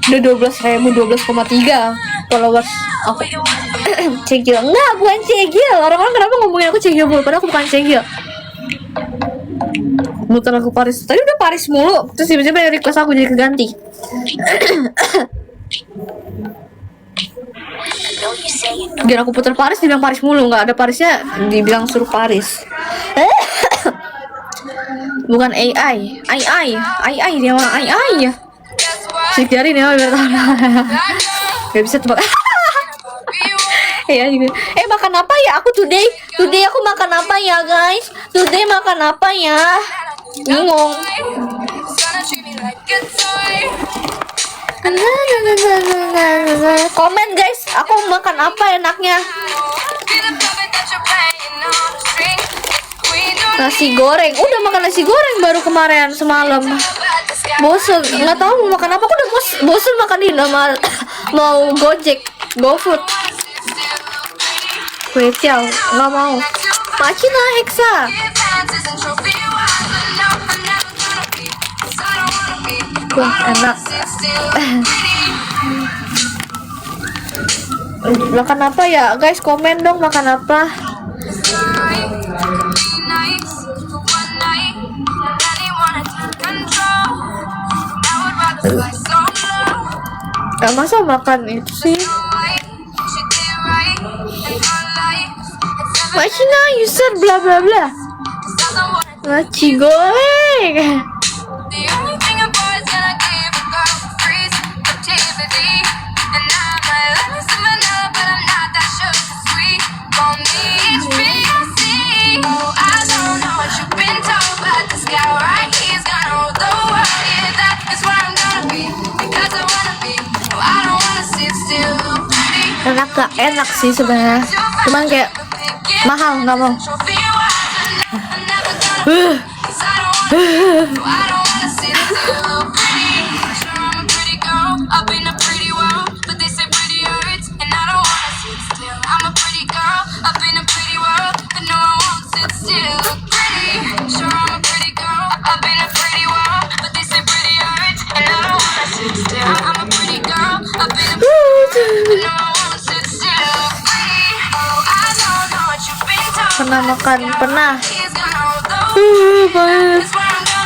Udah 12.000, 12,3 followers aku. Cegil, enggak, bukan cegil. Orang-orang kenapa ngomongin aku cegil mulu, padahal aku bukan cegil. Muter lagu Paris, tadi udah Paris mulu, terus tiba-tiba yang request aku jadi keganti. Biar aku putar Paris, dibilang Paris mulu, nggak ada Parisnya, dibilang suruh Paris. Bukan AI dia mah AI ya. Sidik jari nih biar tahu. Gak bisa tebak. Ya juga. Makan apa ya? Aku today aku makan apa ya guys? Today makan apa ya? Bingung. Komen guys, aku makan apa enaknya? Nasi goreng. Udah makan nasi goreng baru kemarin semalam. Bosen, nggak tahu mau makan apa. Aku udah bosen makan di Indomaret. Mau Gojek, GoFood. Kue tiaw, nggak mau. Macina Hexa. Wah, enak. Makan apa ya guys? Komen dong makan apa. Gak masa makan itu sih. Macina user bla bla bla. Nasi goreng. Enak gak? Enak sih sebenarnya. Cuman kayak mahal, nggak mau. Pernah makan, pernah.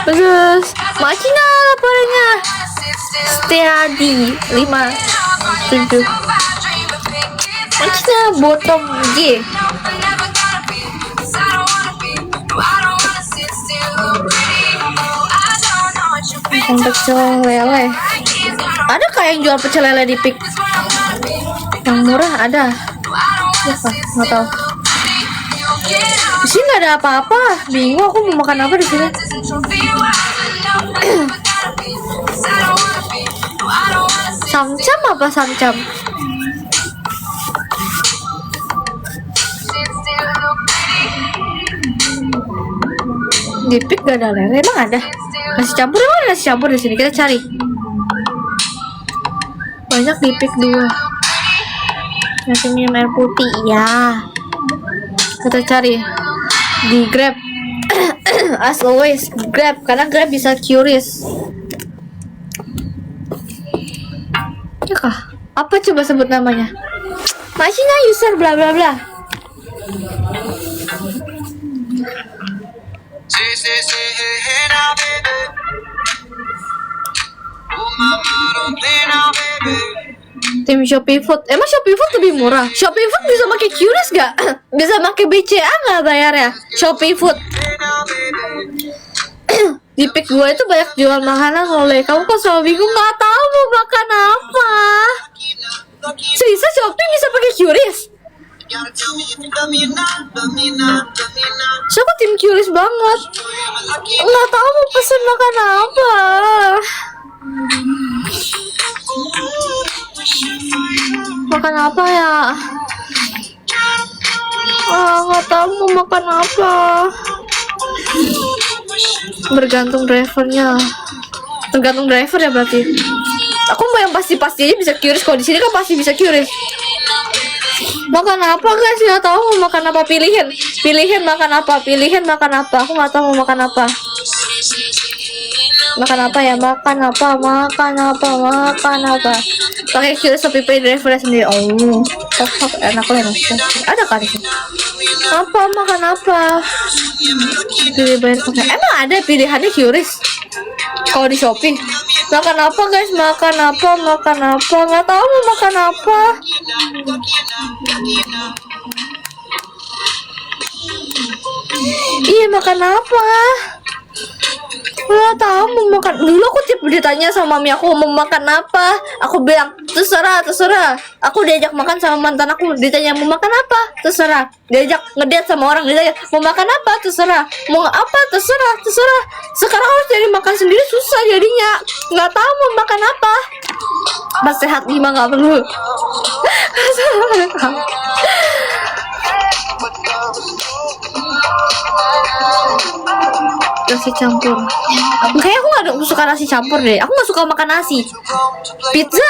Bagus. Macina laporannya. Steady 5-7. Macina bottom G. Pecel lele. Ada kayak yang jual pecel lele di Pik? Yang murah ada. Nggak tahu. Di sini nggak ada apa-apa. Bingung aku mau makan apa di sini. Samcam apa samcam? Di Pik gak ada lele, emang ada? Nasi campur, emang ada nasi campur di sini? Kita cari. Banyak di Pik 2. Nasi minum air putih, ya. Kita cari di Grab. As always Grab, karena Grab bisa curious. Ya kah? Apa coba sebut namanya? Macina user bla bla bla. Tim Shopee Food. Emang Shopee Food lebih murah? Shopee Food bisa pakai QRIS gak? Bisa pakai BCA gak bayarnya? Shopee Food. Di Pik 2 itu banyak jual makanan oleh. Kamu kok selalu bingung gak tahu mau makan apa? Serius Shopee bisa pakai QRIS? Siapa tim QRIS? curious banget. Nggak tahu mau pesen makan apa. Makan apa ya? Nggak tahu mau makan apa. Bergantung drivernya. Tergantung driver ya berarti. Aku mau yang pasti-pasti aja bisa curious. Kalau di sini kan pasti bisa curious. Makan apa guys? Nggak tahu mau makan apa. Pilihin makan apa. Aku nggak tahu mau makan apa. Makan apa ya? Makan apa? Pakai curious tapi pay drivernya sendiri. Oh, enak lah. Ada kan sih? Makan apa? Pilih bayar pakai. Emang ada pilihannya curious? Kalau di Shopee. Makan apa guys? Makan apa? Nggak tahu mau makan apa. Iya, makan apa? Nggak tahu mau makan. Dulu aku tiap ditanya sama mami aku mau makan apa, aku bilang terserah. Aku diajak makan sama mantan aku, ditanya mau makan apa, terserah. Diajak ngedate sama orang, ditanya mau makan apa, terserah. Mau apa, terserah. Sekarang harus jadi makan sendiri susah jadinya. Nggak tahu mau makan apa. Pas sehat gimana nggak perlu. Nasi campur. Kayaknya aku nggak suka nasi campur deh. Aku nggak suka makan nasi. Pizza